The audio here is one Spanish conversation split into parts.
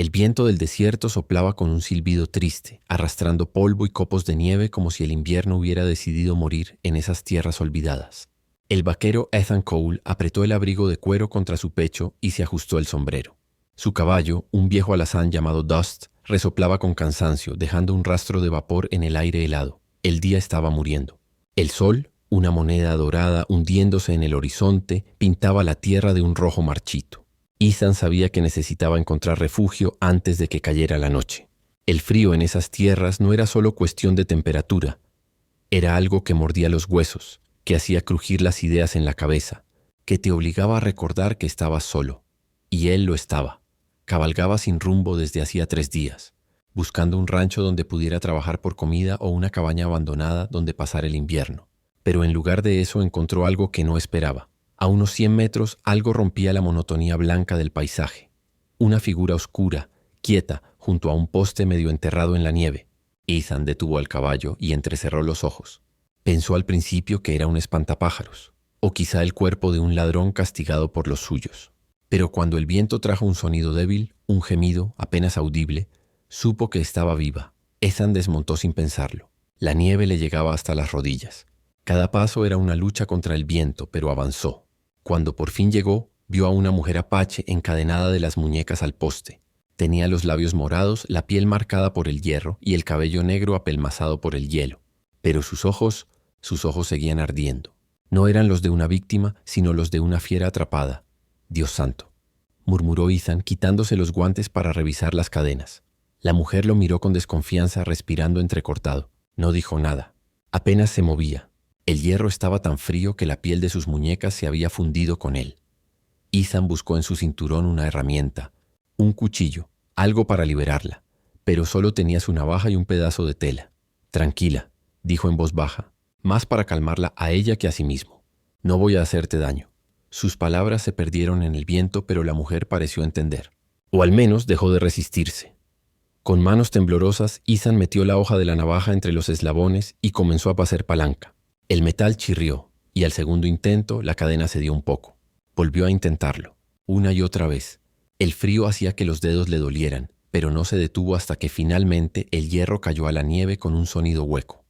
El viento del desierto soplaba con un silbido triste, arrastrando polvo y copos de nieve como si el invierno hubiera decidido morir en esas tierras olvidadas. El vaquero Ethan Cole apretó el abrigo de cuero contra su pecho y se ajustó el sombrero. Su caballo, un viejo alazán llamado Dust, resoplaba con cansancio, dejando un rastro de vapor en el aire helado. El día estaba muriendo. El sol, una moneda dorada hundiéndose en el horizonte, pintaba la tierra de un rojo marchito. Ethan sabía que necesitaba encontrar refugio antes de que cayera la noche. El frío en esas tierras no era solo cuestión de temperatura, era algo que mordía los huesos, que hacía crujir las ideas en la cabeza, que te obligaba a recordar que estabas solo. Y él lo estaba. Cabalgaba sin rumbo desde hacía 3 días, buscando un rancho donde pudiera trabajar por comida o una cabaña abandonada donde pasar el invierno. Pero en lugar de eso encontró algo que no esperaba. A unos 100 metros algo rompía la monotonía blanca del paisaje. Una figura oscura, quieta, junto a un poste medio enterrado en la nieve. Ethan detuvo al caballo y entrecerró los ojos. Pensó al principio que era un espantapájaros, o quizá el cuerpo de un ladrón castigado por los suyos. Pero cuando el viento trajo un sonido débil, un gemido apenas audible, supo que estaba viva. Ethan desmontó sin pensarlo. La nieve le llegaba hasta las rodillas. Cada paso era una lucha contra el viento, pero avanzó. Cuando por fin llegó, vio a una mujer apache encadenada de las muñecas al poste. Tenía los labios morados, la piel marcada por el hierro y el cabello negro apelmazado por el hielo. Pero sus ojos seguían ardiendo. No eran los de una víctima, sino los de una fiera atrapada. Dios santo, murmuró Ethan, quitándose los guantes para revisar las cadenas. La mujer lo miró con desconfianza, respirando entrecortado. No dijo nada. Apenas se movía. El hierro estaba tan frío que la piel de sus muñecas se había fundido con él. Ethan buscó en su cinturón una herramienta, un cuchillo, algo para liberarla, pero solo tenía su navaja y un pedazo de tela. Tranquila, dijo en voz baja, más para calmarla a ella que a sí mismo. No voy a hacerte daño. Sus palabras se perdieron en el viento, pero la mujer pareció entender. O al menos dejó de resistirse. Con manos temblorosas, Ethan metió la hoja de la navaja entre los eslabones y comenzó a pasar palanca. El metal chirrió, y al segundo intento la cadena cedió un poco. Volvió a intentarlo, una y otra vez. El frío hacía que los dedos le dolieran, pero no se detuvo hasta que finalmente el hierro cayó a la nieve con un sonido hueco.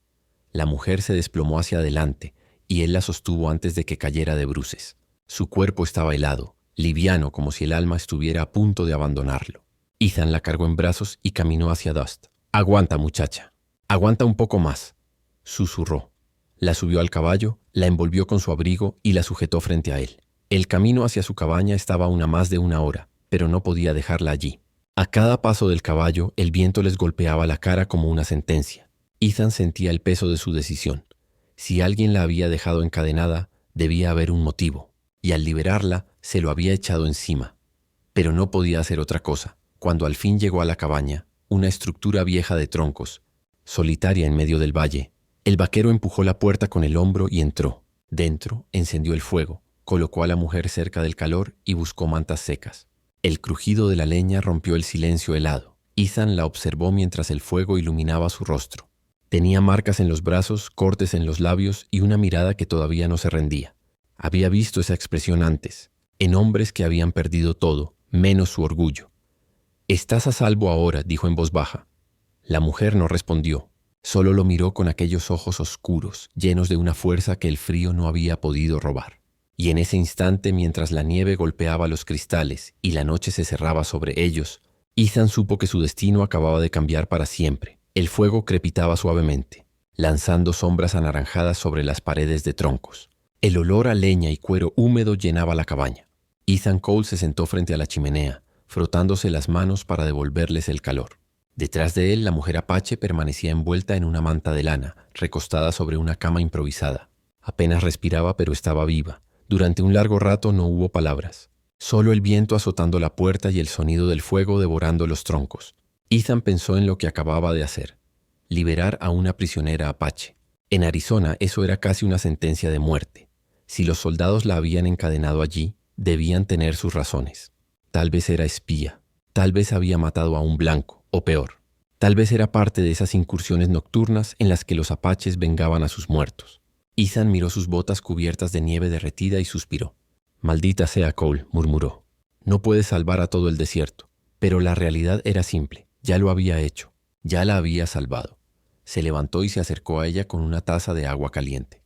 La mujer se desplomó hacia adelante, y él la sostuvo antes de que cayera de bruces. Su cuerpo estaba helado, liviano como si el alma estuviera a punto de abandonarlo. Ethan la cargó en brazos y caminó hacia Dust. «Aguanta, muchacha. Aguanta un poco más», susurró. La subió al caballo, la envolvió con su abrigo y la sujetó frente a él. El camino hacia su cabaña estaba aún a más de 1 hora, pero no podía dejarla allí. A cada paso del caballo, el viento les golpeaba la cara como una sentencia. Ethan sentía el peso de su decisión. Si alguien la había dejado encadenada, debía haber un motivo, y al liberarla, se lo había echado encima. Pero no podía hacer otra cosa. Cuando al fin llegó a la cabaña, una estructura vieja de troncos, solitaria en medio del valle, el vaquero empujó la puerta con el hombro y entró. Dentro, encendió el fuego, colocó a la mujer cerca del calor y buscó mantas secas. El crujido de la leña rompió el silencio helado. Ethan la observó mientras el fuego iluminaba su rostro. Tenía marcas en los brazos, cortes en los labios y una mirada que todavía no se rendía. Había visto esa expresión antes, en hombres que habían perdido todo, menos su orgullo. «Estás a salvo ahora», dijo en voz baja. La mujer no respondió. Solo lo miró con aquellos ojos oscuros, llenos de una fuerza que el frío no había podido robar. Y en ese instante, mientras la nieve golpeaba los cristales y la noche se cerraba sobre ellos, Ethan supo que su destino acababa de cambiar para siempre. El fuego crepitaba suavemente, lanzando sombras anaranjadas sobre las paredes de troncos. El olor a leña y cuero húmedo llenaba la cabaña. Ethan Cole se sentó frente a la chimenea, frotándose las manos para devolverles el calor. Detrás de él, la mujer apache permanecía envuelta en una manta de lana, recostada sobre una cama improvisada. Apenas respiraba, pero estaba viva. Durante un largo rato no hubo palabras. Solo el viento azotando la puerta y el sonido del fuego devorando los troncos. Ethan pensó en lo que acababa de hacer. Liberar a una prisionera apache. En Arizona eso era casi una sentencia de muerte. Si los soldados la habían encadenado allí, debían tener sus razones. Tal vez era espía. Tal vez había matado a un blanco. O peor, tal vez era parte de esas incursiones nocturnas en las que los apaches vengaban a sus muertos. Ethan miró sus botas cubiertas de nieve derretida y suspiró. «Maldita sea, Cole», murmuró. «No puedes salvar a todo el desierto. Pero la realidad era simple. Ya lo había hecho. Ya la había salvado. Se levantó y se acercó a ella con una taza de agua caliente.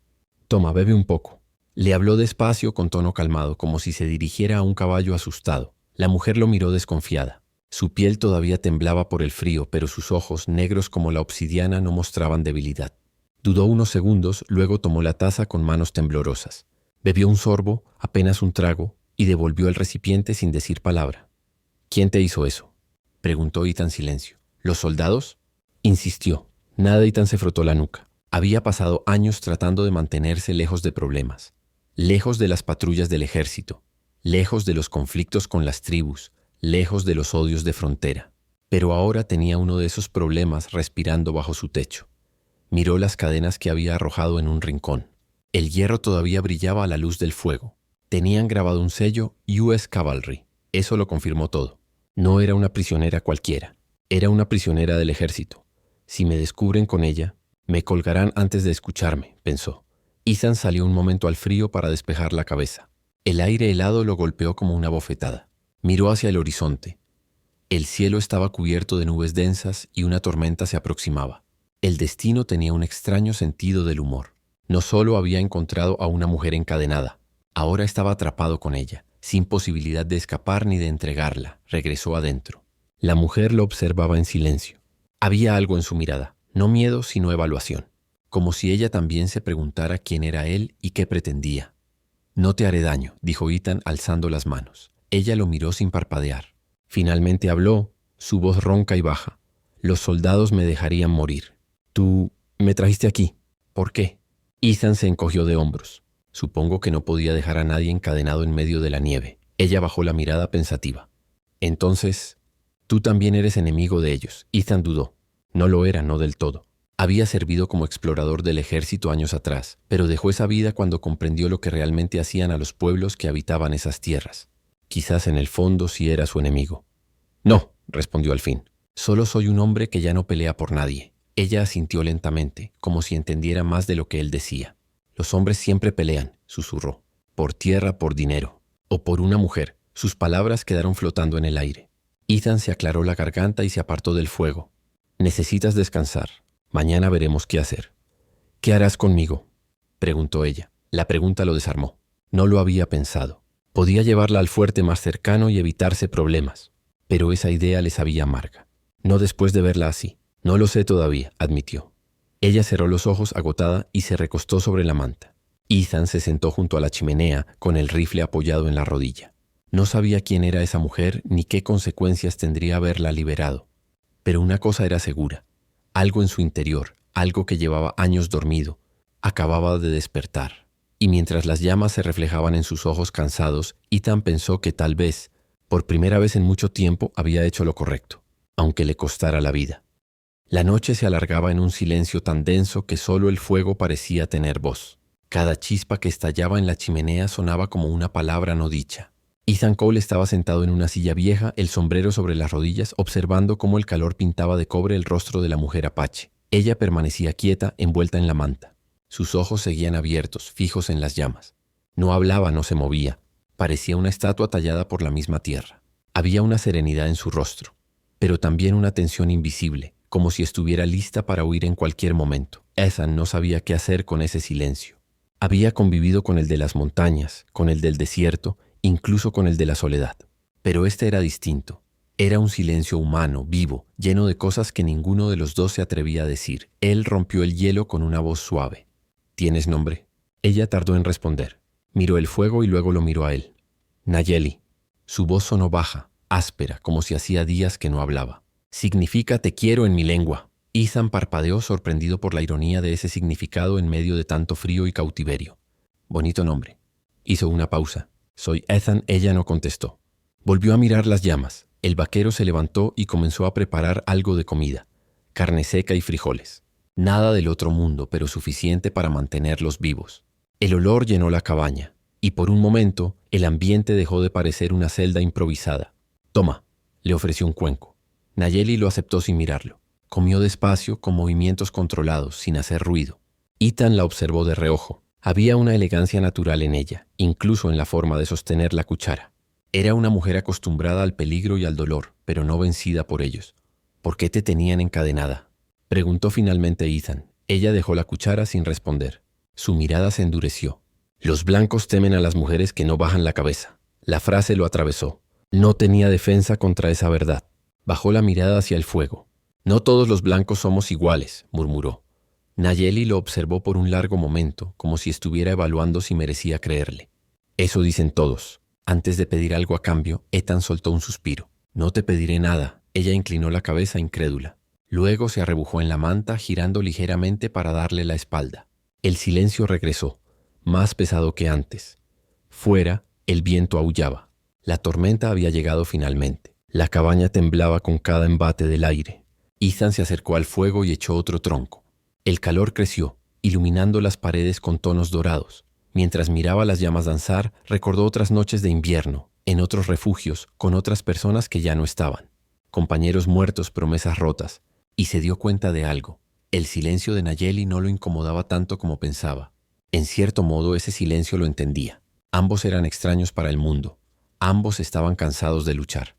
«Toma, bebe un poco». Le habló despacio con tono calmado, como si se dirigiera a un caballo asustado. La mujer lo miró desconfiada. Su piel todavía temblaba por el frío, pero sus ojos, negros como la obsidiana, no mostraban debilidad. Dudó unos segundos, luego tomó la taza con manos temblorosas. Bebió un sorbo, apenas un trago, y devolvió el recipiente sin decir palabra. «¿Quién te hizo eso?», preguntó Ethan en silencio. «¿Los soldados?», insistió. Nada. Ethan se frotó la nuca. Había pasado años tratando de mantenerse lejos de problemas, lejos de las patrullas del ejército, lejos de los conflictos con las tribus, lejos de los odios de frontera. Pero ahora tenía uno de esos problemas respirando bajo su techo. Miró las cadenas que había arrojado en un rincón. El hierro todavía brillaba a la luz del fuego. Tenían grabado un sello US Cavalry. Eso lo confirmó todo. No era una prisionera cualquiera. Era una prisionera del ejército. Si me descubren con ella, me colgarán antes de escucharme, pensó. Ethan salió un momento al frío para despejar la cabeza. El aire helado lo golpeó como una bofetada. Miró hacia el horizonte. El cielo estaba cubierto de nubes densas y una tormenta se aproximaba. El destino tenía un extraño sentido del humor. No solo había encontrado a una mujer encadenada, ahora estaba atrapado con ella, sin posibilidad de escapar ni de entregarla. Regresó adentro. La mujer lo observaba en silencio. Había algo en su mirada, no miedo sino evaluación, como si ella también se preguntara quién era él y qué pretendía. «No te haré daño», dijo Ethan alzando las manos. Ella lo miró sin parpadear. Finalmente habló, su voz ronca y baja. «Los soldados me dejarían morir. Tú me trajiste aquí. ¿Por qué?». Ethan se encogió de hombros. Supongo que no podía dejar a nadie encadenado en medio de la nieve. Ella bajó la mirada pensativa. «Entonces, tú también eres enemigo de ellos». Ethan dudó. No lo era, no del todo. Había servido como explorador del ejército años atrás, pero dejó esa vida cuando comprendió lo que realmente hacían a los pueblos que habitaban esas tierras. Quizás en el fondo sí era su enemigo. «No», respondió al fin. «Solo soy un hombre que ya no pelea por nadie». Ella asintió lentamente, como si entendiera más de lo que él decía. «Los hombres siempre pelean», susurró. «Por tierra, por dinero. O por una mujer». Sus palabras quedaron flotando en el aire. Ethan se aclaró la garganta y se apartó del fuego. «Necesitas descansar. Mañana veremos qué hacer». «¿Qué harás conmigo?», preguntó ella. La pregunta lo desarmó. No lo había pensado. Podía llevarla al fuerte más cercano y evitarse problemas. Pero esa idea le sabía amarga. No después de verla así. «No lo sé todavía», admitió. Ella cerró los ojos agotada y se recostó sobre la manta. Ethan se sentó junto a la chimenea con el rifle apoyado en la rodilla. No sabía quién era esa mujer ni qué consecuencias tendría haberla liberado. Pero una cosa era segura. Algo en su interior, algo que llevaba años dormido, acababa de despertar. Y mientras las llamas se reflejaban en sus ojos cansados, Ethan pensó que tal vez, por primera vez en mucho tiempo, había hecho lo correcto, aunque le costara la vida. La noche se alargaba en un silencio tan denso que solo el fuego parecía tener voz. Cada chispa que estallaba en la chimenea sonaba como una palabra no dicha. Ethan Cole estaba sentado en una silla vieja, el sombrero sobre las rodillas, observando cómo el calor pintaba de cobre el rostro de la mujer apache. Ella permanecía quieta, envuelta en la manta. Sus ojos seguían abiertos, fijos en las llamas. No hablaba, no se movía. Parecía una estatua tallada por la misma tierra. Había una serenidad en su rostro, pero también una tensión invisible, como si estuviera lista para huir en cualquier momento. Ethan no sabía qué hacer con ese silencio. Había convivido con el de las montañas, con el del desierto, incluso con el de la soledad. Pero este era distinto. Era un silencio humano, vivo, lleno de cosas que ninguno de los dos se atrevía a decir. Él rompió el hielo con una voz suave. «¿Tienes nombre?». Ella tardó en responder. Miró el fuego y luego lo miró a él. «Nayeli». Su voz sonó baja, áspera, como si hacía días que no hablaba. «Significa te quiero en mi lengua». Ethan parpadeó sorprendido por la ironía de ese significado en medio de tanto frío y cautiverio. «Bonito nombre». Hizo una pausa. «Soy Ethan». Ella no contestó. Volvió a mirar las llamas. El vaquero se levantó y comenzó a preparar algo de comida. Carne seca y frijoles. Nada del otro mundo, pero suficiente para mantenerlos vivos. El olor llenó la cabaña, y por un momento el ambiente dejó de parecer una celda improvisada. «Toma», le ofreció un cuenco. Nayeli lo aceptó sin mirarlo. Comió despacio, con movimientos controlados, sin hacer ruido. Ethan la observó de reojo. Había una elegancia natural en ella, incluso en la forma de sostener la cuchara. Era una mujer acostumbrada al peligro y al dolor, pero no vencida por ellos. ¿Por qué te tenían encadenada?, preguntó finalmente Ethan. Ella dejó la cuchara sin responder. Su mirada se endureció. Los blancos temen a las mujeres que no bajan la cabeza. La frase lo atravesó. No tenía defensa contra esa verdad. Bajó la mirada hacia el fuego. No todos los blancos somos iguales, murmuró. Nayeli lo observó por un largo momento, como si estuviera evaluando si merecía creerle. Eso dicen todos. Antes de pedir algo a cambio, Ethan soltó un suspiro. No te pediré nada. Ella inclinó la cabeza incrédula. Luego se arrebujó en la manta, girando ligeramente para darle la espalda. El silencio regresó, más pesado que antes. Fuera, el viento aullaba. La tormenta había llegado finalmente. La cabaña temblaba con cada embate del aire. Ethan se acercó al fuego y echó otro tronco. El calor creció, iluminando las paredes con tonos dorados. Mientras miraba las llamas danzar, recordó otras noches de invierno, en otros refugios, con otras personas que ya no estaban. Compañeros muertos, promesas rotas. Y se dio cuenta de algo. El silencio de Nayeli no lo incomodaba tanto como pensaba. En cierto modo, ese silencio lo entendía. Ambos eran extraños para el mundo. Ambos estaban cansados de luchar.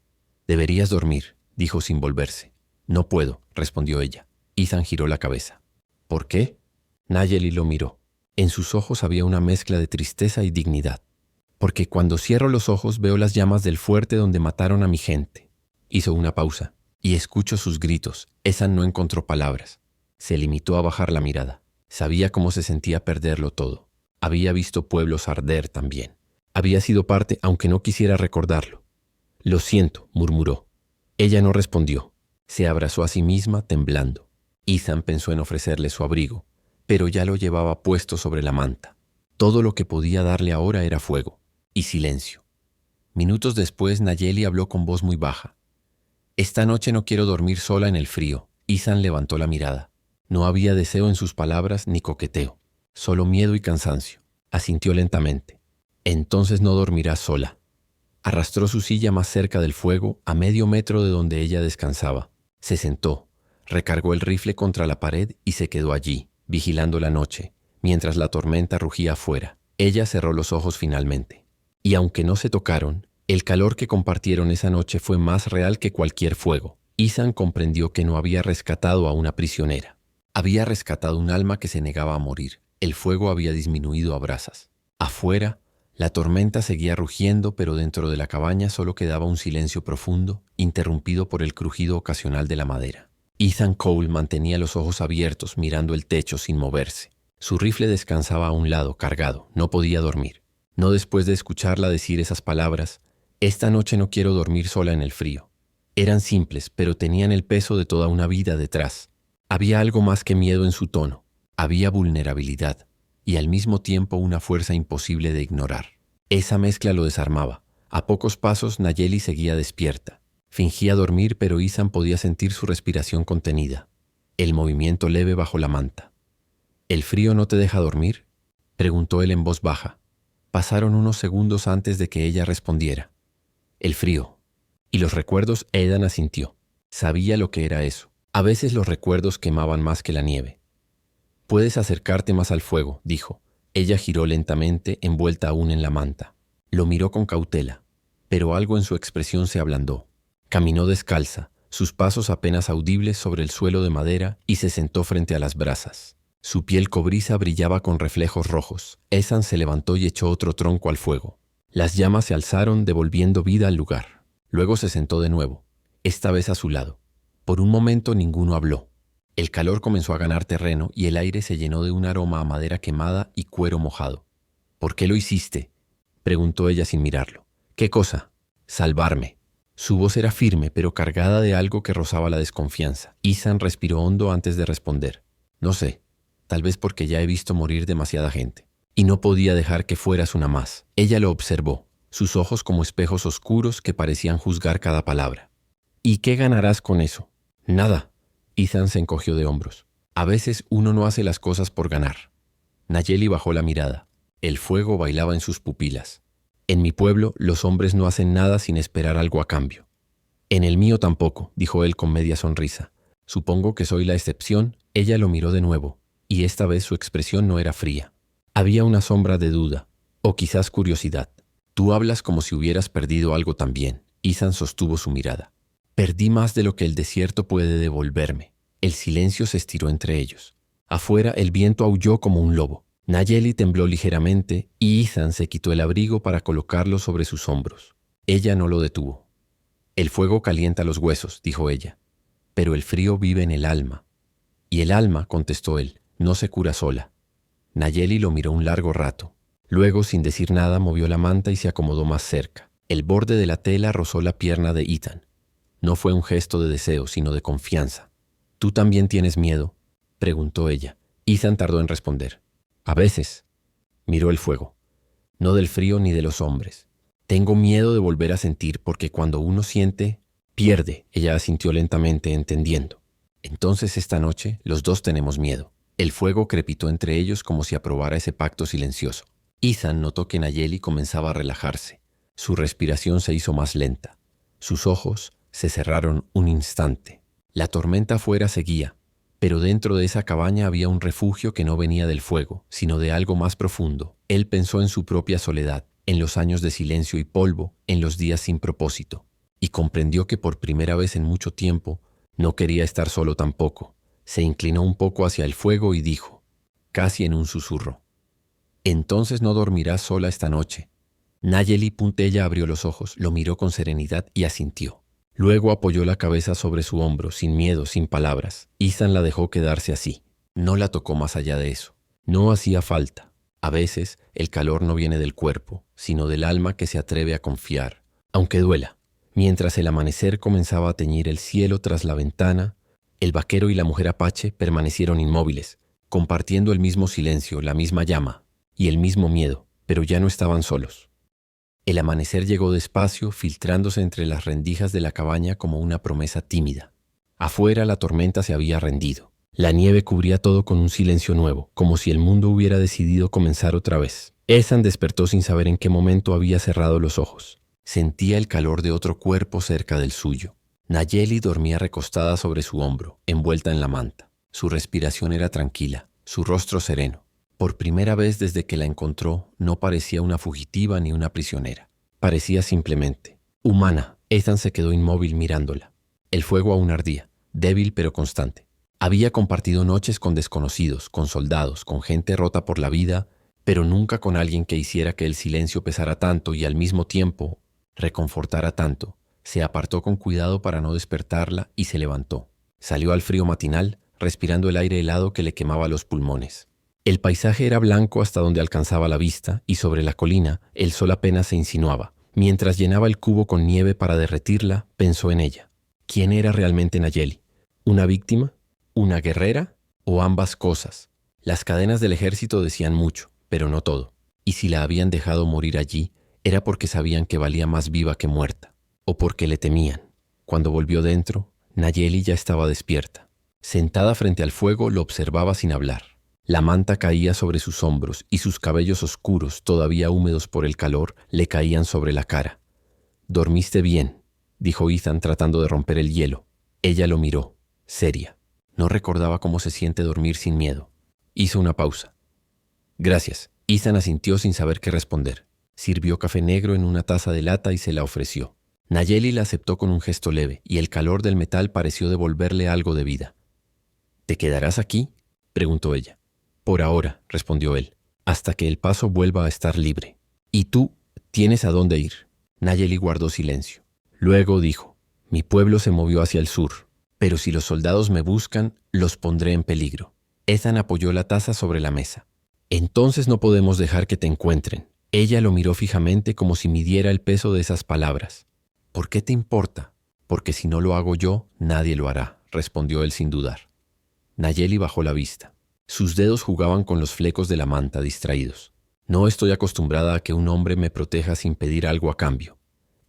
«Deberías dormir», dijo sin volverse. «No puedo», respondió ella. Ethan giró la cabeza. «¿Por qué?». Nayeli lo miró. En sus ojos había una mezcla de tristeza y dignidad. «Porque cuando cierro los ojos veo las llamas del fuerte donde mataron a mi gente». Hizo una pausa. «Y escucho sus gritos». Ethan no encontró palabras. Se limitó a bajar la mirada. Sabía cómo se sentía perderlo todo. Había visto pueblos arder también. Había sido parte, aunque no quisiera recordarlo. «Lo siento», murmuró. Ella no respondió. Se abrazó a sí misma, temblando. Ethan pensó en ofrecerle su abrigo, pero ya lo llevaba puesto sobre la manta. Todo lo que podía darle ahora era fuego y silencio. Minutos después, Nayeli habló con voz muy baja. «Esta noche no quiero dormir sola en el frío». Ethan levantó la mirada. No había deseo en sus palabras ni coqueteo, solo miedo y cansancio. Asintió lentamente. «Entonces no dormirás sola». Arrastró su silla más cerca del fuego, a medio metro de donde ella descansaba. Se sentó, recargó el rifle contra la pared y se quedó allí, vigilando la noche, mientras la tormenta rugía afuera. Ella cerró los ojos finalmente. Y aunque no se tocaron, el calor que compartieron esa noche fue más real que cualquier fuego. Ethan comprendió que no había rescatado a una prisionera. Había rescatado un alma que se negaba a morir. El fuego había disminuido a brasas. Afuera, la tormenta seguía rugiendo, pero dentro de la cabaña solo quedaba un silencio profundo, interrumpido por el crujido ocasional de la madera. Ethan Cole mantenía los ojos abiertos, mirando el techo sin moverse. Su rifle descansaba a un lado, cargado. No podía dormir. No después de escucharla decir esas palabras: «Esta noche no quiero dormir sola en el frío». Eran simples, pero tenían el peso de toda una vida detrás. Había algo más que miedo en su tono. Había vulnerabilidad y al mismo tiempo una fuerza imposible de ignorar. Esa mezcla lo desarmaba. A pocos pasos, Nayeli seguía despierta. Fingía dormir, pero Ethan podía sentir su respiración contenida, el movimiento leve bajo la manta. «¿El frío no te deja dormir?», preguntó él en voz baja. Pasaron unos segundos antes de que ella respondiera. «El frío». Y los recuerdos. Ethan asintió. Sabía lo que era eso. A veces los recuerdos quemaban más que la nieve. «Puedes acercarte más al fuego», dijo. Ella giró lentamente, envuelta aún en la manta. Lo miró con cautela, pero algo en su expresión se ablandó. Caminó descalza, sus pasos apenas audibles sobre el suelo de madera, y se sentó frente a las brasas. Su piel cobriza brillaba con reflejos rojos. Ethan se levantó y echó otro tronco al fuego. Las llamas se alzaron, devolviendo vida al lugar. Luego se sentó de nuevo, esta vez a su lado. Por un momento ninguno habló. El calor comenzó a ganar terreno y el aire se llenó de un aroma a madera quemada y cuero mojado. «¿Por qué lo hiciste?», preguntó ella sin mirarlo. «¿Qué cosa?». «Salvarme». Su voz era firme, pero cargada de algo que rozaba la desconfianza. Ethan respiró hondo antes de responder. «No sé, tal vez porque ya he visto morir demasiada gente. Y no podía dejar que fueras una más». Ella lo observó, sus ojos como espejos oscuros que parecían juzgar cada palabra. «¿Y qué ganarás con eso?». «Nada». Ethan se encogió de hombros. «A veces uno no hace las cosas por ganar». Nayeli bajó la mirada. El fuego bailaba en sus pupilas. «En mi pueblo, los hombres no hacen nada sin esperar algo a cambio». «En el mío tampoco», dijo él con media sonrisa. «Supongo que soy la excepción». Ella lo miró de nuevo, y esta vez su expresión no era fría. Había una sombra de duda, o quizás curiosidad. Tú hablas como si hubieras perdido algo también. Ethan sostuvo su mirada. Perdí más de lo que el desierto puede devolverme. El silencio se estiró entre ellos. Afuera el viento aulló como un lobo. Nayeli tembló ligeramente y Ethan se quitó el abrigo para colocarlo sobre sus hombros. Ella no lo detuvo. El fuego calienta los huesos, dijo ella, pero el frío vive en el alma. Y el alma, contestó él, no se cura sola. Nayeli lo miró un largo rato. Luego, sin decir nada, movió la manta y se acomodó más cerca. El borde de la tela rozó la pierna de Ethan. No fue un gesto de deseo, sino de confianza. ¿Tú también tienes miedo?, preguntó ella. Ethan tardó en responder. A veces. Miró el fuego. No del frío ni de los hombres. Tengo miedo de volver a sentir porque cuando uno siente, pierde. Ella asintió lentamente, entendiendo. Entonces esta noche los dos tenemos miedo. El fuego crepitó entre ellos como si aprobara ese pacto silencioso. Ethan notó que Nayeli comenzaba a relajarse. Su respiración se hizo más lenta. Sus ojos se cerraron un instante. La tormenta afuera seguía, pero dentro de esa cabaña había un refugio que no venía del fuego, sino de algo más profundo. Él pensó en su propia soledad, en los años de silencio y polvo, en los días sin propósito, y comprendió que por primera vez en mucho tiempo no quería estar solo tampoco. Se inclinó un poco hacia el fuego y dijo, casi en un susurro, «Entonces no dormirás sola esta noche». Nayeli Puntella abrió los ojos, lo miró con serenidad y asintió. Luego apoyó la cabeza sobre su hombro, sin miedo, sin palabras. Ethan la dejó quedarse así. No la tocó más allá de eso. No hacía falta. A veces el calor no viene del cuerpo, sino del alma que se atreve a confiar, aunque duela. Mientras el amanecer comenzaba a teñir el cielo tras la ventana, el vaquero y la mujer apache permanecieron inmóviles, compartiendo el mismo silencio, la misma llama y el mismo miedo, pero ya no estaban solos. El amanecer llegó despacio, filtrándose entre las rendijas de la cabaña como una promesa tímida. Afuera la tormenta se había rendido. La nieve cubría todo con un silencio nuevo, como si el mundo hubiera decidido comenzar otra vez. Ethan despertó sin saber en qué momento había cerrado los ojos. Sentía el calor de otro cuerpo cerca del suyo. Nayeli dormía recostada sobre su hombro, envuelta en la manta. Su respiración era tranquila, su rostro sereno. Por primera vez desde que la encontró, no parecía una fugitiva ni una prisionera. Parecía simplemente humana. Ethan se quedó inmóvil mirándola. El fuego aún ardía, débil pero constante. Había compartido noches con desconocidos, con soldados, con gente rota por la vida, pero nunca con alguien que hiciera que el silencio pesara tanto y al mismo tiempo reconfortara tanto. Se apartó con cuidado para no despertarla y se levantó. Salió al frío matinal, respirando el aire helado que le quemaba los pulmones. El paisaje era blanco hasta donde alcanzaba la vista y sobre la colina el sol apenas se insinuaba. Mientras llenaba el cubo con nieve para derretirla, pensó en ella. ¿Quién era realmente Nayeli? ¿Una víctima? ¿Una guerrera? ¿O ambas cosas? Las cadenas del ejército decían mucho, pero no todo. Y si la habían dejado morir allí, era porque sabían que valía más viva que muerta, o porque le temían. Cuando volvió dentro, Nayeli ya estaba despierta. Sentada frente al fuego, lo observaba sin hablar. La manta caía sobre sus hombros y sus cabellos oscuros, todavía húmedos por el calor, le caían sobre la cara. «¿Dormiste bien?», dijo Ethan tratando de romper el hielo. Ella lo miró, seria. No recordaba cómo se siente dormir sin miedo. Hizo una pausa. «Gracias». Ethan asintió sin saber qué responder. Sirvió café negro en una taza de lata y se la ofreció. Nayeli la aceptó con un gesto leve y el calor del metal pareció devolverle algo de vida. «¿Te quedarás aquí?», preguntó ella. «Por ahora», respondió él, «hasta que el paso vuelva a estar libre». «¿Y tú tienes a dónde ir?». Nayeli guardó silencio. Luego dijo, «Mi pueblo se movió hacia el sur, pero si los soldados me buscan, los pondré en peligro». Ethan apoyó la taza sobre la mesa. «Entonces no podemos dejar que te encuentren». Ella lo miró fijamente como si midiera el peso de esas palabras. «¿Por qué te importa?». «Porque si no lo hago yo, nadie lo hará», respondió él sin dudar. Nayeli bajó la vista. Sus dedos jugaban con los flecos de la manta, distraídos. «No estoy acostumbrada a que un hombre me proteja sin pedir algo a cambio».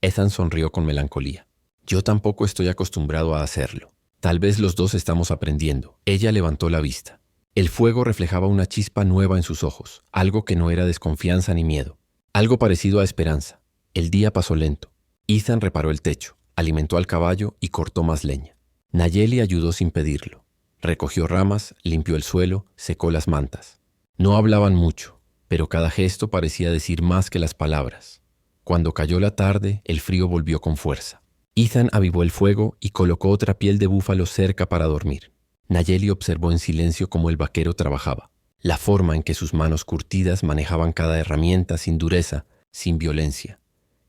Ethan sonrió con melancolía. «Yo tampoco estoy acostumbrado a hacerlo. Tal vez los dos estamos aprendiendo». Ella levantó la vista. El fuego reflejaba una chispa nueva en sus ojos, algo que no era desconfianza ni miedo, algo parecido a esperanza. El día pasó lento. Ethan reparó el techo, alimentó al caballo y cortó más leña. Nayeli ayudó sin pedirlo. Recogió ramas, limpió el suelo, secó las mantas. No hablaban mucho, pero cada gesto parecía decir más que las palabras. Cuando cayó la tarde, el frío volvió con fuerza. Ethan avivó el fuego y colocó otra piel de búfalo cerca para dormir. Nayeli observó en silencio cómo el vaquero trabajaba, la forma en que sus manos curtidas manejaban cada herramienta sin dureza, sin violencia.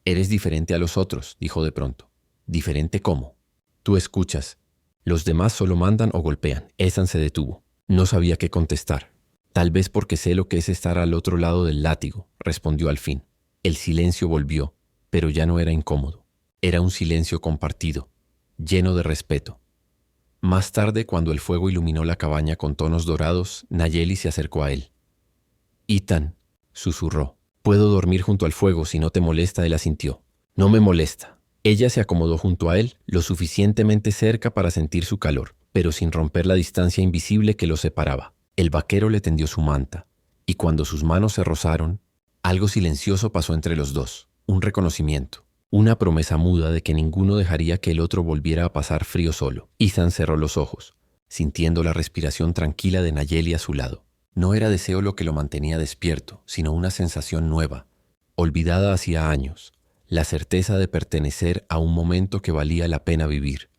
«Eres diferente a los otros», dijo de pronto. «¿Diferente cómo?» «Tú escuchas. Los demás solo mandan o golpean». Ethan se detuvo. No sabía qué contestar. «Tal vez porque sé lo que es estar al otro lado del látigo», respondió al fin. El silencio volvió, pero ya no era incómodo. Era un silencio compartido, lleno de respeto. Más tarde, cuando el fuego iluminó la cabaña con tonos dorados, Nayeli se acercó a él. «Ethan», susurró, «puedo dormir junto al fuego si no te molesta». Él asintió. «No me molesta». Ella se acomodó junto a él, lo suficientemente cerca para sentir su calor, pero sin romper la distancia invisible que los separaba. El vaquero le tendió su manta, y cuando sus manos se rozaron, algo silencioso pasó entre los dos, un reconocimiento, una promesa muda de que ninguno dejaría que el otro volviera a pasar frío solo. Ethan cerró los ojos, sintiendo la respiración tranquila de Nayeli a su lado. No era deseo lo que lo mantenía despierto, sino una sensación nueva, olvidada hacía años, la certeza de pertenecer a un momento que valía la pena vivir.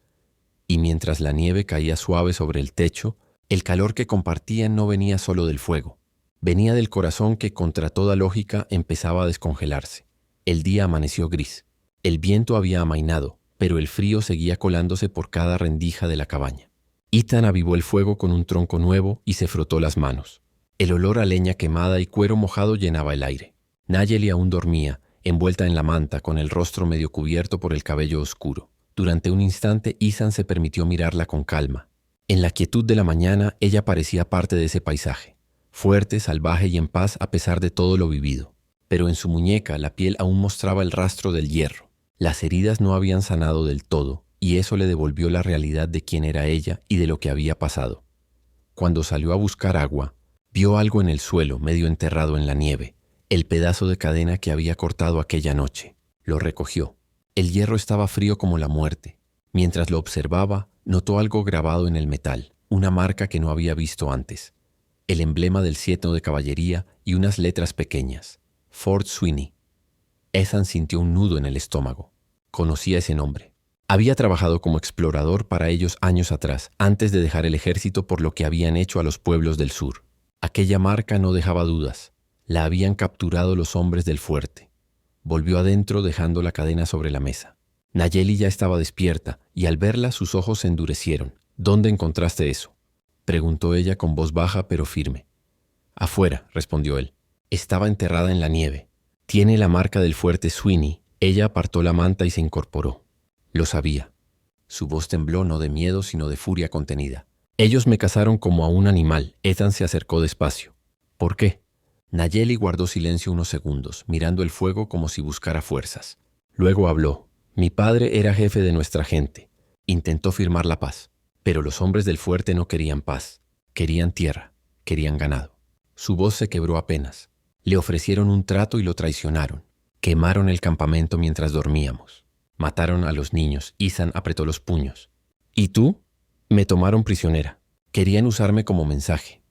Y mientras la nieve caía suave sobre el techo, el calor que compartían no venía solo del fuego. Venía del corazón que, contra toda lógica, empezaba a descongelarse. El día amaneció gris. El viento había amainado, pero el frío seguía colándose por cada rendija de la cabaña. Ethan avivó el fuego con un tronco nuevo y se frotó las manos. El olor a leña quemada y cuero mojado llenaba el aire. Nayeli aún dormía, envuelta en la manta, con el rostro medio cubierto por el cabello oscuro. Durante un instante, Ethan se permitió mirarla con calma. En la quietud de la mañana, ella parecía parte de ese paisaje. Fuerte, salvaje y en paz a pesar de todo lo vivido. Pero en su muñeca la piel aún mostraba el rastro del hierro. Las heridas no habían sanado del todo, y eso le devolvió la realidad de quién era ella y de lo que había pasado. Cuando salió a buscar agua, vio algo en el suelo, medio enterrado en la nieve, el pedazo de cadena que había cortado aquella noche. Lo recogió. El hierro estaba frío como la muerte. Mientras lo observaba, notó algo grabado en el metal, una marca que no había visto antes. El emblema del 7 de caballería y unas letras pequeñas. Fort Sweeney. Ethan sintió un nudo en el estómago. Conocía ese nombre. Había trabajado como explorador para ellos años atrás, antes de dejar el ejército por lo que habían hecho a los pueblos del sur. Aquella marca no dejaba dudas. La habían capturado los hombres del fuerte. Volvió adentro dejando la cadena sobre la mesa. Nayeli ya estaba despierta y al verla sus ojos se endurecieron. «¿Dónde encontraste eso?», preguntó ella con voz baja pero firme. «Afuera», respondió él. «Estaba enterrada en la nieve. Tiene la marca del fuerte Sweeney». Ella apartó la manta y se incorporó. Lo sabía. Su voz tembló no de miedo sino de furia contenida. «Ellos me cazaron como a un animal». Ethan se acercó despacio. «¿Por qué?». Nayeli guardó silencio unos segundos, mirando el fuego como si buscara fuerzas. Luego habló. «Mi padre era jefe de nuestra gente. Intentó firmar la paz. Pero los hombres del fuerte no querían paz. Querían tierra. Querían ganado». Su voz se quebró apenas. «Le ofrecieron un trato y lo traicionaron. Quemaron el campamento mientras dormíamos. Mataron a los niños». Ethan apretó los puños. «¿Y tú?». «Me tomaron prisionera. Querían usarme como mensaje.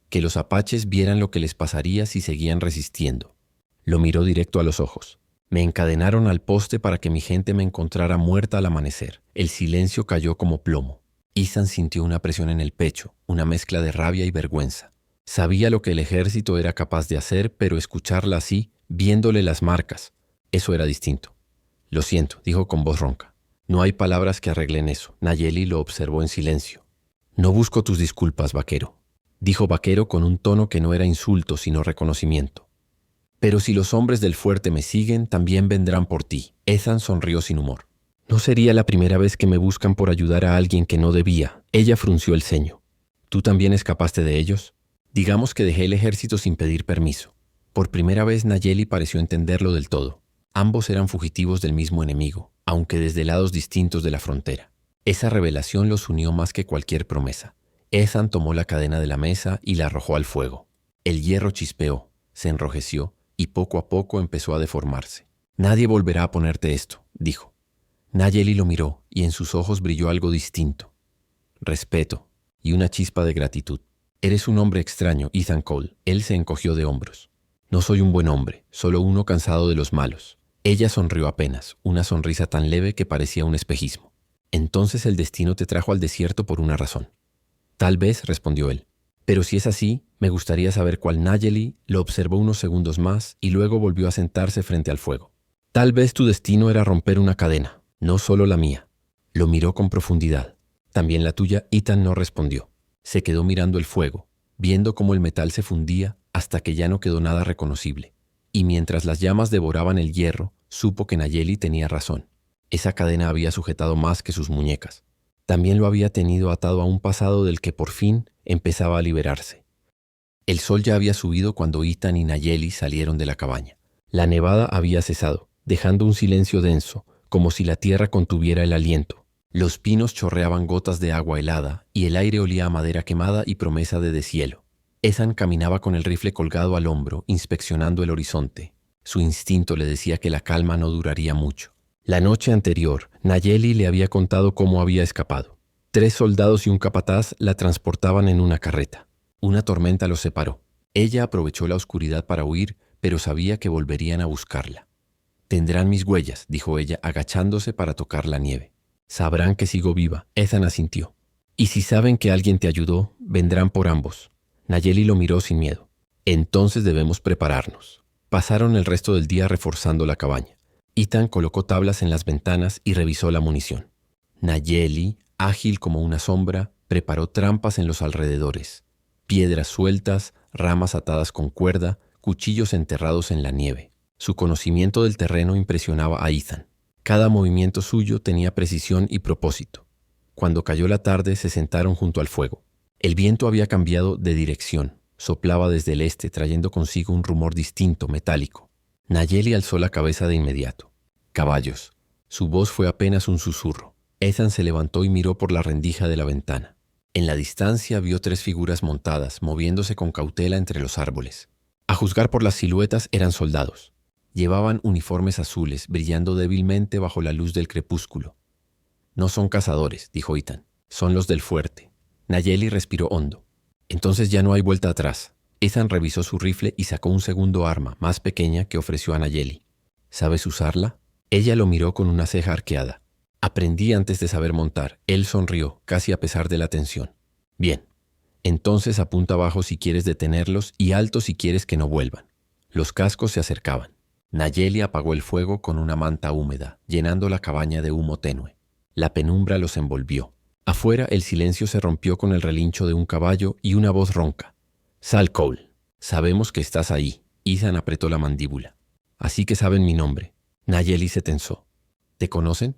Que los apaches vieran lo que les pasaría si seguían resistiendo». Lo miró directo a los ojos. «Me encadenaron al poste para que mi gente me encontrara muerta al amanecer». El silencio cayó como plomo. Ethan sintió una presión en el pecho, una mezcla de rabia y vergüenza. Sabía lo que el ejército era capaz de hacer, pero escucharla así, viéndole las marcas, eso era distinto. «Lo siento», dijo con voz ronca. «No hay palabras que arreglen eso». Nayeli lo observó en silencio. «No busco tus disculpas, vaquero», dijo Vaquero con un tono que no era insulto sino reconocimiento. «Pero si los hombres del fuerte me siguen, también vendrán por ti». Ethan sonrió sin humor. «No sería la primera vez que me buscan por ayudar a alguien que no debía». Ella frunció el ceño. «¿Tú también escapaste de ellos?». «Digamos que dejé el ejército sin pedir permiso». Por primera vez Nayeli pareció entenderlo del todo. Ambos eran fugitivos del mismo enemigo, aunque desde lados distintos de la frontera. Esa revelación los unió más que cualquier promesa. Ethan tomó la cadena de la mesa y la arrojó al fuego. El hierro chispeó, se enrojeció y poco a poco empezó a deformarse. «Nadie volverá a ponerte esto», dijo. Nayeli lo miró y en sus ojos brilló algo distinto. Respeto y una chispa de gratitud. «Eres un hombre extraño, Ethan Cole». Él se encogió de hombros. «No soy un buen hombre, solo uno cansado de los malos». Ella sonrió apenas, una sonrisa tan leve que parecía un espejismo. Entonces el destino te trajo al desierto por una razón. Tal vez, respondió él. Pero si es así, me gustaría saber cuál. Nayeli lo observó unos segundos más y luego volvió a sentarse frente al fuego. Tal vez tu destino era romper una cadena, no solo la mía. Lo miró con profundidad. También la tuya. Ethan no respondió. Se quedó mirando el fuego, viendo cómo el metal se fundía hasta que ya no quedó nada reconocible. Y mientras las llamas devoraban el hierro, supo que Nayeli tenía razón. Esa cadena había sujetado más que sus muñecas. También lo había tenido atado a un pasado del que por fin empezaba a liberarse. El sol ya había subido cuando Ethan y Nayeli salieron de la cabaña. La nevada había cesado, dejando un silencio denso, como si la tierra contuviera el aliento. Los pinos chorreaban gotas de agua helada y el aire olía a madera quemada y promesa de deshielo. Ethan caminaba con el rifle colgado al hombro, inspeccionando el horizonte. Su instinto le decía que la calma no duraría mucho. La noche anterior, Nayeli le había contado cómo había escapado. 3 soldados y un capataz la transportaban en una carreta. Una tormenta los separó. Ella aprovechó la oscuridad para huir, pero sabía que volverían a buscarla. Tendrán mis huellas, dijo ella, agachándose para tocar la nieve. Sabrán que sigo viva. Ethan asintió. Y si saben que alguien te ayudó, vendrán por ambos. Nayeli lo miró sin miedo. Entonces debemos prepararnos. Pasaron el resto del día reforzando la cabaña. Ethan colocó tablas en las ventanas y revisó la munición. Nayeli, ágil como una sombra, preparó trampas en los alrededores. Piedras sueltas, ramas atadas con cuerda, cuchillos enterrados en la nieve. Su conocimiento del terreno impresionaba a Ethan. Cada movimiento suyo tenía precisión y propósito. Cuando cayó la tarde, se sentaron junto al fuego. El viento había cambiado de dirección. Soplaba desde el este, trayendo consigo un rumor distinto, metálico. Nayeli alzó la cabeza de inmediato. Caballos. Su voz fue apenas un susurro. Ethan se levantó y miró por la rendija de la ventana. En la distancia vio 3 figuras montadas, moviéndose con cautela entre los árboles. A juzgar por las siluetas, eran soldados. Llevaban uniformes azules, brillando débilmente bajo la luz del crepúsculo. No son cazadores, dijo Ethan. Son los del fuerte. Nayeli respiró hondo. Entonces ya no hay vuelta atrás. Ethan revisó su rifle y sacó un segundo arma, más pequeña, que ofreció a Nayeli. ¿Sabes usarla? Ella lo miró con una ceja arqueada. Aprendí antes de saber montar. Él sonrió, casi a pesar de la tensión. Bien. Entonces apunta abajo si quieres detenerlos y alto si quieres que no vuelvan. Los cascos se acercaban. Nayeli apagó el fuego con una manta húmeda, llenando la cabaña de humo tenue. La penumbra los envolvió. Afuera el silencio se rompió con el relincho de un caballo y una voz ronca. Sal Cole, sabemos que estás ahí. Ethan apretó la mandíbula. Así que saben mi nombre. Nayeli se tensó. ¿Te conocen?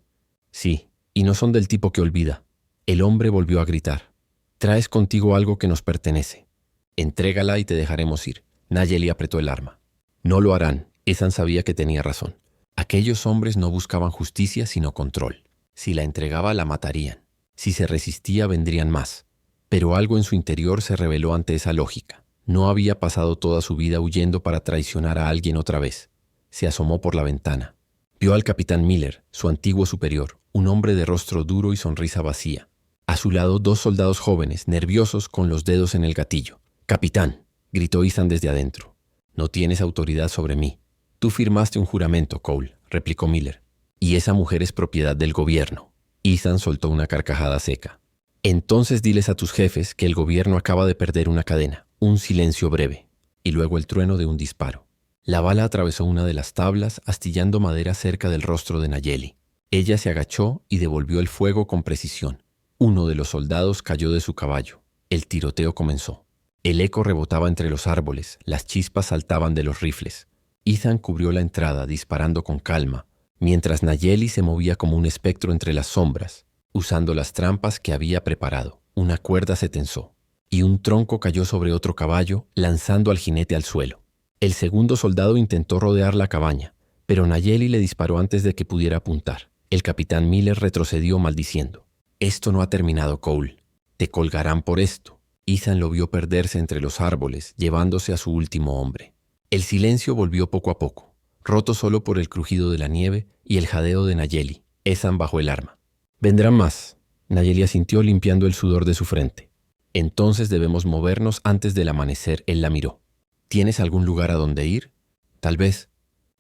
Sí, y no son del tipo que olvida. El hombre volvió a gritar. Traes contigo algo que nos pertenece. Entrégala y te dejaremos ir. Nayeli apretó el arma. No lo harán. Ethan sabía que tenía razón. Aquellos hombres no buscaban justicia sino control. Si la entregaba la matarían. Si se resistía vendrían más. Pero algo en su interior se rebeló ante esa lógica. No había pasado toda su vida huyendo para traicionar a alguien otra vez. Se asomó por la ventana. Vio al capitán Miller, su antiguo superior, un hombre de rostro duro y sonrisa vacía. A su lado 2 soldados jóvenes, nerviosos, con los dedos en el gatillo. «Capitán», gritó Ethan desde adentro. «No tienes autoridad sobre mí». «Tú firmaste un juramento, Cole», replicó Miller. «Y esa mujer es propiedad del gobierno». Ethan soltó una carcajada seca. «Entonces diles a tus jefes que el gobierno acaba de perder una cadena». Un silencio breve, y luego el trueno de un disparo. La bala atravesó una de las tablas, astillando madera cerca del rostro de Nayeli. Ella se agachó y devolvió el fuego con precisión. Uno de los soldados cayó de su caballo. El tiroteo comenzó. El eco rebotaba entre los árboles, las chispas saltaban de los rifles. Ethan cubrió la entrada, disparando con calma, mientras Nayeli se movía como un espectro entre las sombras, usando las trampas que había preparado. Una cuerda se tensó, y un tronco cayó sobre otro caballo, lanzando al jinete al suelo. El segundo soldado intentó rodear la cabaña, pero Nayeli le disparó antes de que pudiera apuntar. El capitán Miller retrocedió maldiciendo. «Esto no ha terminado, Cole. Te colgarán por esto». Ethan lo vio perderse entre los árboles, llevándose a su último hombre. El silencio volvió poco a poco, roto solo por el crujido de la nieve y el jadeo de Nayeli. Ethan bajó el arma. «Vendrán más». Nayeli asintió limpiando el sudor de su frente. «Entonces debemos movernos antes del amanecer», él la miró. «¿Tienes algún lugar a donde ir?» «Tal vez,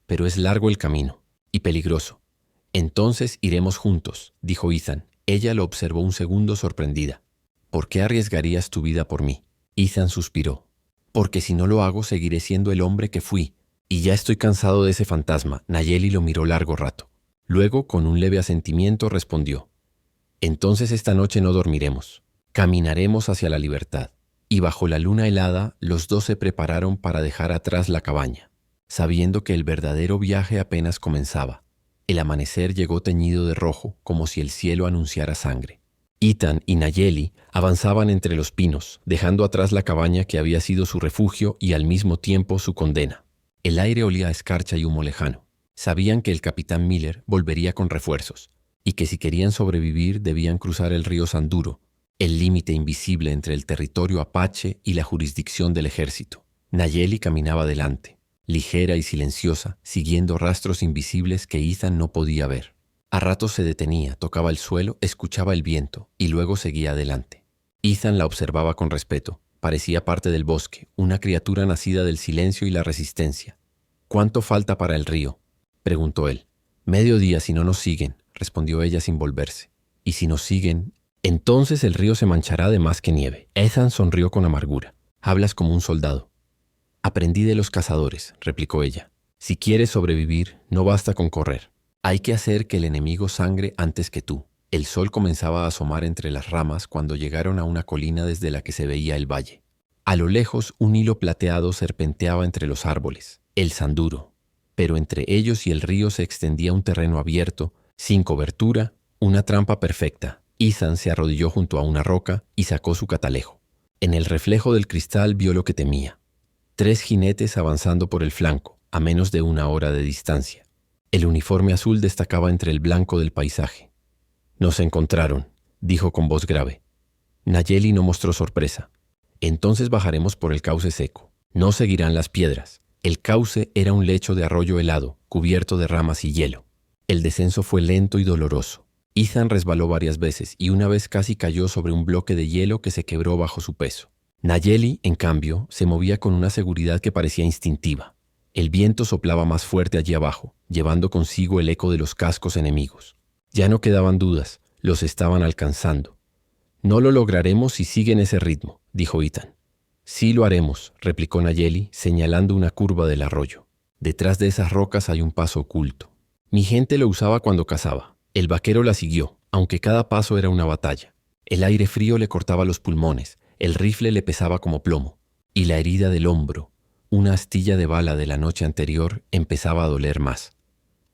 pero es largo el camino». y peligroso. Entonces iremos juntos, dijo Ethan. Ella lo observó un segundo sorprendida. ¿Por qué arriesgarías tu vida por mí? Ethan suspiró. Porque si no lo hago, seguiré siendo el hombre que fui. Y ya estoy cansado de ese fantasma. Nayeli lo miró largo rato. Luego, con un leve asentimiento, respondió. Entonces esta noche no dormiremos. Caminaremos hacia la libertad. Y bajo la luna helada, los dos se prepararon para dejar atrás la cabaña, sabiendo que el verdadero viaje apenas comenzaba. El amanecer llegó teñido de rojo, como si el cielo anunciara sangre. Ethan y Nayeli avanzaban entre los pinos, dejando atrás la cabaña que había sido su refugio y al mismo tiempo su condena. El aire olía a escarcha y humo lejano. Sabían que el capitán Miller volvería con refuerzos, y que si querían sobrevivir debían cruzar el río Sanduro, el límite invisible entre el territorio apache y la jurisdicción del ejército. Nayeli caminaba delante, ligera y silenciosa, siguiendo rastros invisibles que Ethan no podía ver. A ratos se detenía, tocaba el suelo, escuchaba el viento y luego seguía adelante. Ethan la observaba con respeto. Parecía parte del bosque, una criatura nacida del silencio y la resistencia. «¿Cuánto falta para el río?», preguntó él. «Mediodía si no nos siguen», respondió ella sin volverse. «Y si nos siguen, entonces el río se manchará de más que nieve». Ethan sonrió con amargura. «Hablas como un soldado». «Aprendí de los cazadores», replicó ella. «Si quieres sobrevivir, no basta con correr. Hay que hacer que el enemigo sangre antes que tú». El sol comenzaba a asomar entre las ramas cuando llegaron a una colina desde la que se veía el valle. A lo lejos, un hilo plateado serpenteaba entre los árboles, el Sanduro. Pero entre ellos y el río se extendía un terreno abierto, sin cobertura, una trampa perfecta. Ethan se arrodilló junto a una roca y sacó su catalejo. En el reflejo del cristal vio lo que temía. 3 jinetes avanzando por el flanco, a menos de 1 hora de distancia. El uniforme azul destacaba entre el blanco del paisaje. «Nos encontraron», dijo con voz grave. Nayeli no mostró sorpresa. «Entonces bajaremos por el cauce seco. No seguirán las piedras». El cauce era un lecho de arroyo helado, cubierto de ramas y hielo. El descenso fue lento y doloroso. Ethan resbaló varias veces y una vez casi cayó sobre un bloque de hielo que se quebró bajo su peso. Nayeli, en cambio, se movía con una seguridad que parecía instintiva. El viento soplaba más fuerte allí abajo, llevando consigo el eco de los cascos enemigos. Ya no quedaban dudas, los estaban alcanzando. «No lo lograremos si siguen ese ritmo», dijo Ethan. «Sí lo haremos», replicó Nayeli, señalando una curva del arroyo. «Detrás de esas rocas hay un paso oculto. Mi gente lo usaba cuando cazaba». El vaquero la siguió, aunque cada paso era una batalla. El aire frío le cortaba los pulmones, el rifle le pesaba como plomo, y la herida del hombro, una astilla de bala de la noche anterior, empezaba a doler más.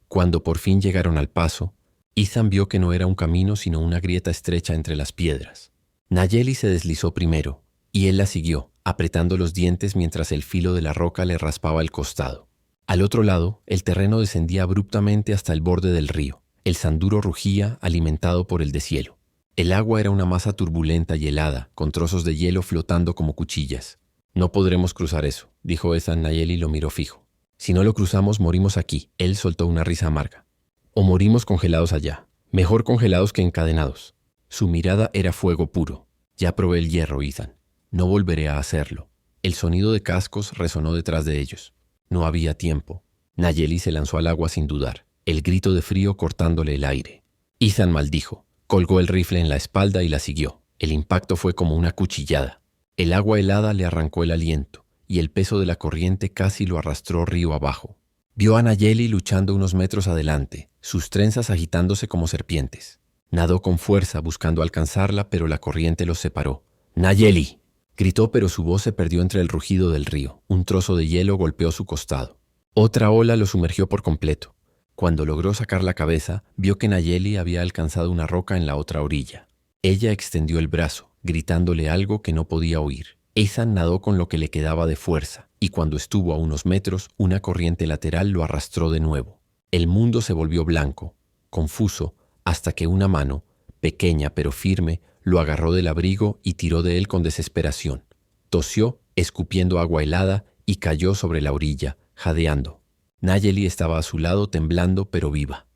Cuando por fin llegaron al paso, Ethan vio que no era un camino sino una grieta estrecha entre las piedras. Nayeli se deslizó primero, y él la siguió, apretando los dientes mientras el filo de la roca le raspaba el costado. Al otro lado, el terreno descendía abruptamente hasta el borde del río. El Sanduro rugía, alimentado por el deshielo. El agua era una masa turbulenta y helada, con trozos de hielo flotando como cuchillas. «No podremos cruzar eso», dijo Ethan. Nayeli lo miró fijo. «Si no lo cruzamos, morimos aquí». Él soltó una risa amarga. «O morimos congelados allá. Mejor congelados que encadenados». Su mirada era fuego puro. «Ya probé el hierro, Ethan. No volveré a hacerlo». El sonido de cascos resonó detrás de ellos. No había tiempo. Nayeli se lanzó al agua sin dudar, el grito de frío cortándole el aire. Ethan maldijo, colgó el rifle en la espalda y la siguió. El impacto fue como una cuchillada. El agua helada le arrancó el aliento, y el peso de la corriente casi lo arrastró río abajo. Vio a Nayeli luchando unos metros adelante, sus trenzas agitándose como serpientes. Nadó con fuerza buscando alcanzarla, pero la corriente los separó. «¡Nayeli!», gritó, pero su voz se perdió entre el rugido del río. Un trozo de hielo golpeó su costado. Otra ola lo sumergió por completo. Cuando logró sacar la cabeza, vio que Nayeli había alcanzado una roca en la otra orilla. Ella extendió el brazo, gritándole algo que no podía oír. Ethan nadó con lo que le quedaba de fuerza, y cuando estuvo a unos metros, una corriente lateral lo arrastró de nuevo. El mundo se volvió blanco, confuso, hasta que una mano, pequeña pero firme, lo agarró del abrigo y tiró de él con desesperación. Tosió, escupiendo agua helada, y cayó sobre la orilla, jadeando. Nayeli estaba a su lado, temblando pero viva.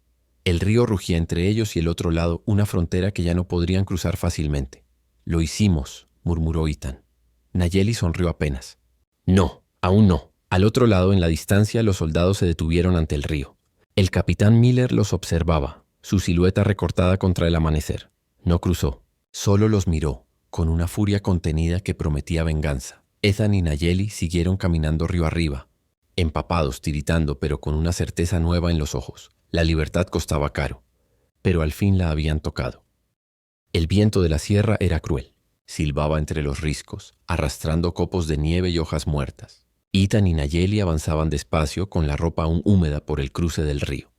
El río rugía entre ellos y el otro lado, una frontera que ya no podrían cruzar fácilmente. «Lo hicimos», murmuró Ethan. Nayeli sonrió apenas. «No, aún no». Al otro lado, en la distancia, los soldados se detuvieron ante el río. El capitán Miller los observaba, su silueta recortada contra el amanecer. No cruzó, solo los miró, con una furia contenida que prometía venganza. Ethan y Nayeli siguieron caminando río arriba, empapados, tiritando, pero con una certeza nueva en los ojos. La libertad costaba caro, pero al fin la habían tocado. El viento de la sierra era cruel. Silbaba entre los riscos, arrastrando copos de nieve y hojas muertas. Ethan y Nayeli avanzaban despacio con la ropa aún húmeda por el cruce del río.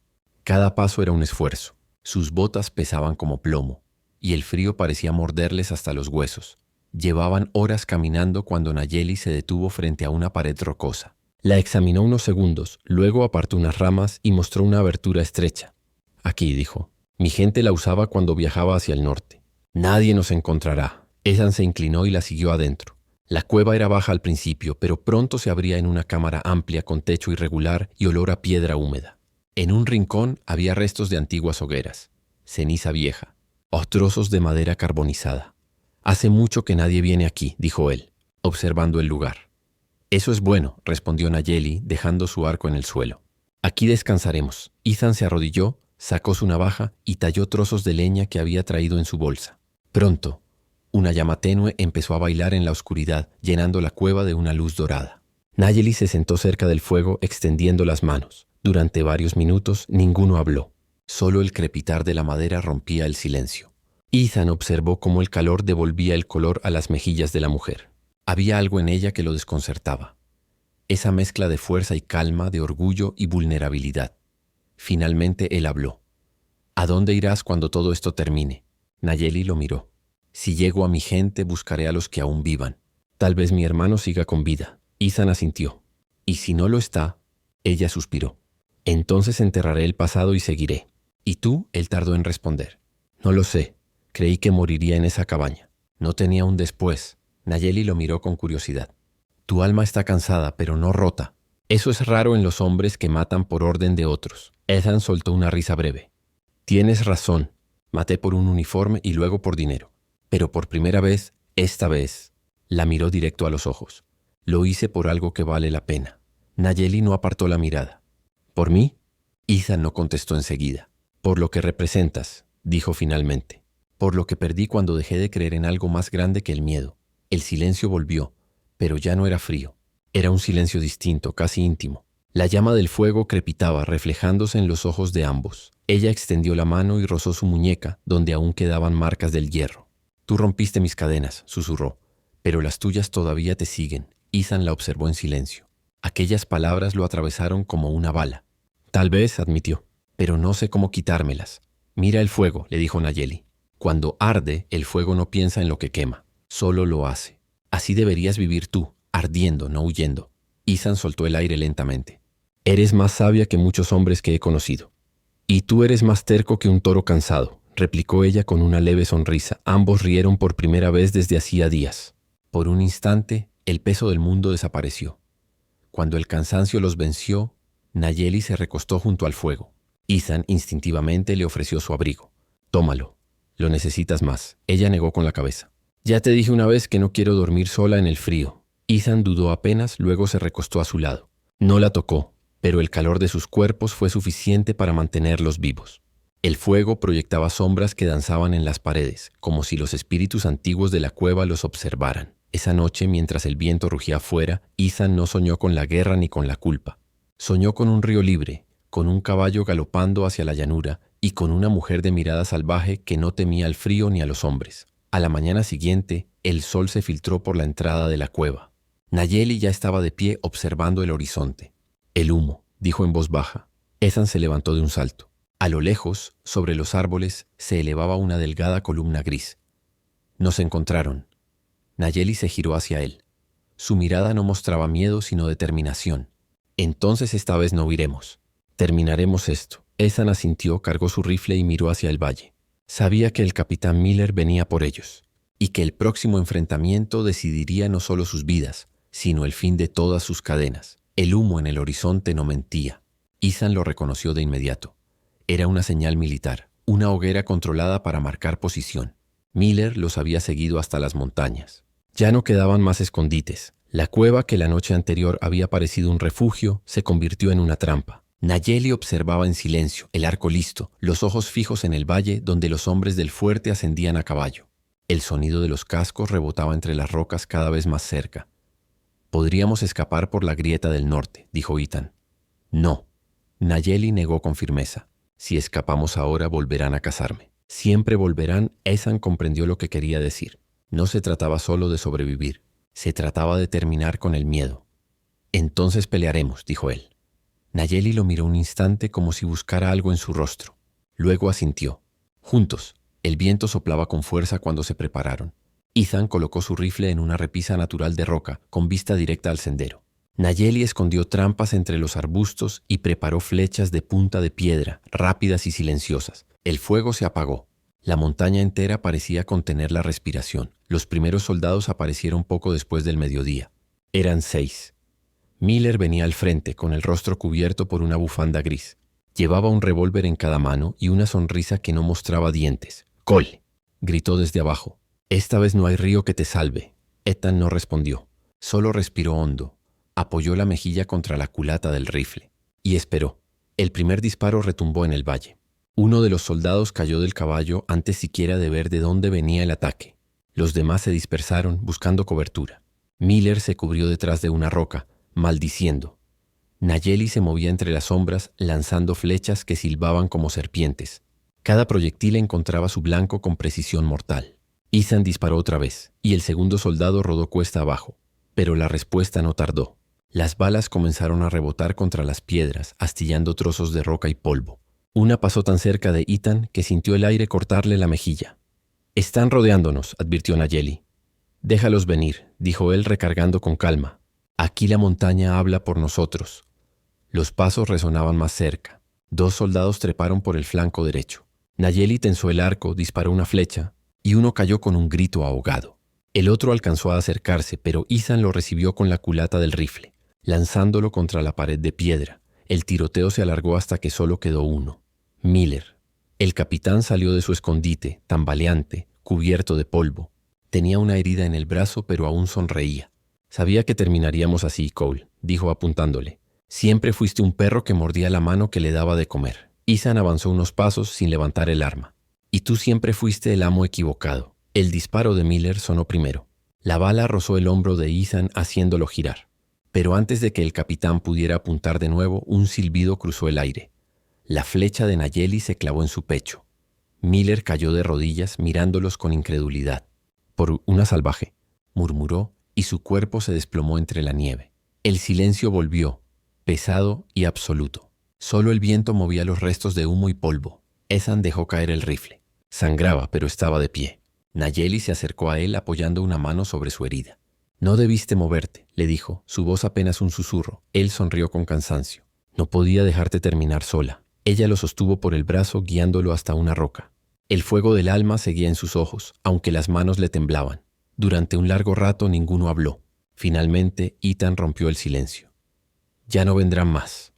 Cada paso era un esfuerzo. Sus botas pesaban como plomo, y el frío parecía morderles hasta los huesos. Llevaban horas caminando cuando Nayeli se detuvo frente a una pared rocosa. La examinó unos segundos, luego apartó unas ramas y mostró una abertura estrecha. «Aquí», dijo. «Mi gente la usaba cuando viajaba hacia el norte. Nadie nos encontrará». Ethan se inclinó y la siguió adentro. La cueva era baja al principio, pero pronto se abría en una cámara amplia con techo irregular y olor a piedra húmeda. En un rincón había restos de antiguas hogueras, ceniza vieja, o trozos de madera carbonizada. «Hace mucho que nadie viene aquí», dijo él, observando el lugar. «Eso es bueno», respondió Nayeli, dejando su arco en el suelo. «Aquí descansaremos». Ethan se arrodilló, sacó su navaja y talló trozos de leña que había traído en su bolsa. Pronto, una llama tenue empezó a bailar en la oscuridad, llenando la cueva de una luz dorada. Nayeli se sentó cerca del fuego, extendiendo las manos. Durante varios minutos ninguno habló. Solo el crepitar de la madera rompía el silencio. Ethan observó cómo el calor devolvía el color a las mejillas de la mujer. Había algo en ella que lo desconcertaba. Esa mezcla de fuerza y calma, de orgullo y vulnerabilidad. Finalmente él habló. «¿A dónde irás cuando todo esto termine?» Nayeli lo miró. «Si llego a mi gente, buscaré a los que aún vivan. Tal vez mi hermano siga con vida». Ethan asintió. «Y si no lo está», ella suspiró. «Entonces enterraré el pasado y seguiré». «¿Y tú?», él tardó en responder. «No lo sé. Creí que moriría en esa cabaña. No tenía un después». Nayeli lo miró con curiosidad. «Tu alma está cansada, pero no rota. Eso es raro en los hombres que matan por orden de otros». Ethan soltó una risa breve. «Tienes razón. Maté por un uniforme y luego por dinero. Pero por primera vez, esta vez», la miró directo a los ojos. «Lo hice por algo que vale la pena». Nayeli no apartó la mirada. «¿Por mí?». Ethan no contestó enseguida. «Por lo que representas», dijo finalmente. «Por lo que perdí cuando dejé de creer en algo más grande que el miedo». El silencio volvió, pero ya no era frío. Era un silencio distinto, casi íntimo. La llama del fuego crepitaba, reflejándose en los ojos de ambos. Ella extendió la mano y rozó su muñeca, donde aún quedaban marcas del hierro. «Tú rompiste mis cadenas», susurró, «pero las tuyas todavía te siguen». Ethan la observó en silencio. Aquellas palabras lo atravesaron como una bala. «Tal vez», admitió, «pero no sé cómo quitármelas». «Mira el fuego», le dijo Nayeli. «Cuando arde, el fuego no piensa en lo que quema, solo lo hace. Así deberías vivir tú, ardiendo, no huyendo». Ethan soltó el aire lentamente. «Eres más sabia que muchos hombres que he conocido». «Y tú eres más terco que un toro cansado», replicó ella con una leve sonrisa. Ambos rieron por primera vez desde hacía días. Por un instante, el peso del mundo desapareció. Cuando el cansancio los venció, Nayeli se recostó junto al fuego. Ethan instintivamente le ofreció su abrigo. «Tómalo. Lo necesitas más». Ella negó con la cabeza. «Ya te dije una vez que no quiero dormir sola en el frío». Ethan dudó apenas, luego se recostó a su lado. No la tocó, pero el calor de sus cuerpos fue suficiente para mantenerlos vivos. El fuego proyectaba sombras que danzaban en las paredes, como si los espíritus antiguos de la cueva los observaran. Esa noche, mientras el viento rugía afuera, Ethan no soñó con la guerra ni con la culpa. Soñó con un río libre, con un caballo galopando hacia la llanura y con una mujer de mirada salvaje que no temía al frío ni a los hombres. A la mañana siguiente, el sol se filtró por la entrada de la cueva. Nayeli ya estaba de pie observando el horizonte. «El humo», dijo en voz baja. Ethan se levantó de un salto. A lo lejos, sobre los árboles, se elevaba una delgada columna gris. Nos encontraron. Nayeli se giró hacia él. Su mirada no mostraba miedo, sino determinación. «Entonces esta vez no huiremos. Terminaremos esto». Ethan asintió, cargó su rifle y miró hacia el valle. Sabía que el capitán Miller venía por ellos, y que el próximo enfrentamiento decidiría no solo sus vidas, sino el fin de todas sus cadenas. El humo en el horizonte no mentía. Ethan lo reconoció de inmediato. Era una señal militar, una hoguera controlada para marcar posición. Miller los había seguido hasta las montañas. Ya no quedaban más escondites. La cueva que la noche anterior había parecido un refugio se convirtió en una trampa. Nayeli observaba en silencio, el arco listo, los ojos fijos en el valle donde los hombres del fuerte ascendían a caballo. El sonido de los cascos rebotaba entre las rocas cada vez más cerca. «Podríamos escapar por la grieta del norte», dijo Ethan. «No». Nayeli negó con firmeza. «Si escapamos ahora, volverán a cazarme». «Siempre volverán», Ethan comprendió lo que quería decir. No se trataba solo de sobrevivir. Se trataba de terminar con el miedo. «Entonces pelearemos», dijo él. Nayeli lo miró un instante como si buscara algo en su rostro. Luego asintió. Juntos. El viento soplaba con fuerza cuando se prepararon. Ethan colocó su rifle en una repisa natural de roca, con vista directa al sendero. Nayeli escondió trampas entre los arbustos y preparó flechas de punta de piedra, rápidas y silenciosas. El fuego se apagó. La montaña entera parecía contener la respiración. Los primeros soldados aparecieron poco después del mediodía. Eran 6. Miller venía al frente, con el rostro cubierto por una bufanda gris. Llevaba un revólver en cada mano y una sonrisa que no mostraba dientes. «¡Cole!», gritó desde abajo. «Esta vez no hay río que te salve». Ethan no respondió. Solo respiró hondo. Apoyó la mejilla contra la culata del rifle. Y esperó. El primer disparo retumbó en el valle. Uno de los soldados cayó del caballo antes siquiera de ver de dónde venía el ataque. Los demás se dispersaron buscando cobertura. Miller se cubrió detrás de una roca, maldiciendo. Nayeli se movía entre las sombras, lanzando flechas que silbaban como serpientes. Cada proyectil encontraba su blanco con precisión mortal. Ethan disparó otra vez, y el segundo soldado rodó cuesta abajo. Pero la respuesta no tardó. Las balas comenzaron a rebotar contra las piedras, astillando trozos de roca y polvo. Una pasó tan cerca de Ethan que sintió el aire cortarle la mejilla. «Están rodeándonos», advirtió Nayeli. «Déjalos venir», dijo él recargando con calma. «Aquí la montaña habla por nosotros». Los pasos resonaban más cerca. 2 soldados treparon por el flanco derecho. Nayeli tensó el arco, disparó una flecha, y uno cayó con un grito ahogado. El otro alcanzó a acercarse, pero Ethan lo recibió con la culata del rifle, lanzándolo contra la pared de piedra. El tiroteo se alargó hasta que solo quedó uno. Miller. El capitán salió de su escondite, tambaleante, cubierto de polvo. Tenía una herida en el brazo, pero aún sonreía. «Sabía que terminaríamos así, Cole», dijo apuntándole. «Siempre fuiste un perro que mordía la mano que le daba de comer». Ethan avanzó unos pasos sin levantar el arma. «Y tú siempre fuiste el amo equivocado». El disparo de Miller sonó primero. La bala rozó el hombro de Ethan haciéndolo girar. Pero antes de que el capitán pudiera apuntar de nuevo, un silbido cruzó el aire. La flecha de Nayeli se clavó en su pecho. Miller cayó de rodillas mirándolos con incredulidad. «Por una salvaje», murmuró, y su cuerpo se desplomó entre la nieve. El silencio volvió, pesado y absoluto. Solo el viento movía los restos de humo y polvo. Ethan dejó caer el rifle. Sangraba, pero estaba de pie. Nayeli se acercó a él apoyando una mano sobre su herida. «No debiste moverte», le dijo, su voz apenas un susurro. Él sonrió con cansancio. «No podía dejarte terminar sola». Ella lo sostuvo por el brazo guiándolo hasta una roca. El fuego del alma seguía en sus ojos, aunque las manos le temblaban. Durante un largo rato ninguno habló. Finalmente, Ethan rompió el silencio. «Ya no vendrán más».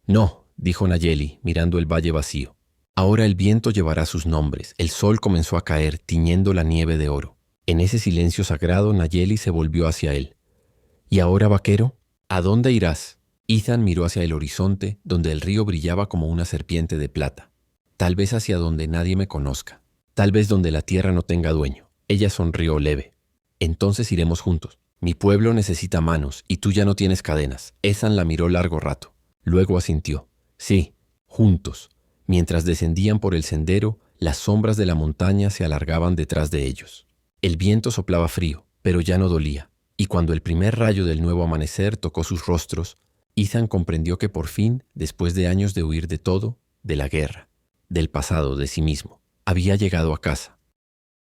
«No», dijo Nayeli, mirando el valle vacío. «Ahora el viento llevará sus nombres». El sol comenzó a caer, tiñendo la nieve de oro. En ese silencio sagrado, Nayeli se volvió hacia él. «¿Y ahora, vaquero? ¿A dónde irás?» Ethan miró hacia el horizonte, donde el río brillaba como una serpiente de plata. «Tal vez hacia donde nadie me conozca. Tal vez donde la tierra no tenga dueño». Ella sonrió leve. «Entonces iremos juntos. Mi pueblo necesita manos, y tú ya no tienes cadenas». Ethan la miró largo rato. Luego asintió. «Sí, juntos». Mientras descendían por el sendero, las sombras de la montaña se alargaban detrás de ellos. El viento soplaba frío, pero ya no dolía. Y cuando el primer rayo del nuevo amanecer tocó sus rostros, Ethan comprendió que por fin, después de años de huir de todo, de la guerra, del pasado, de sí mismo, había llegado a casa.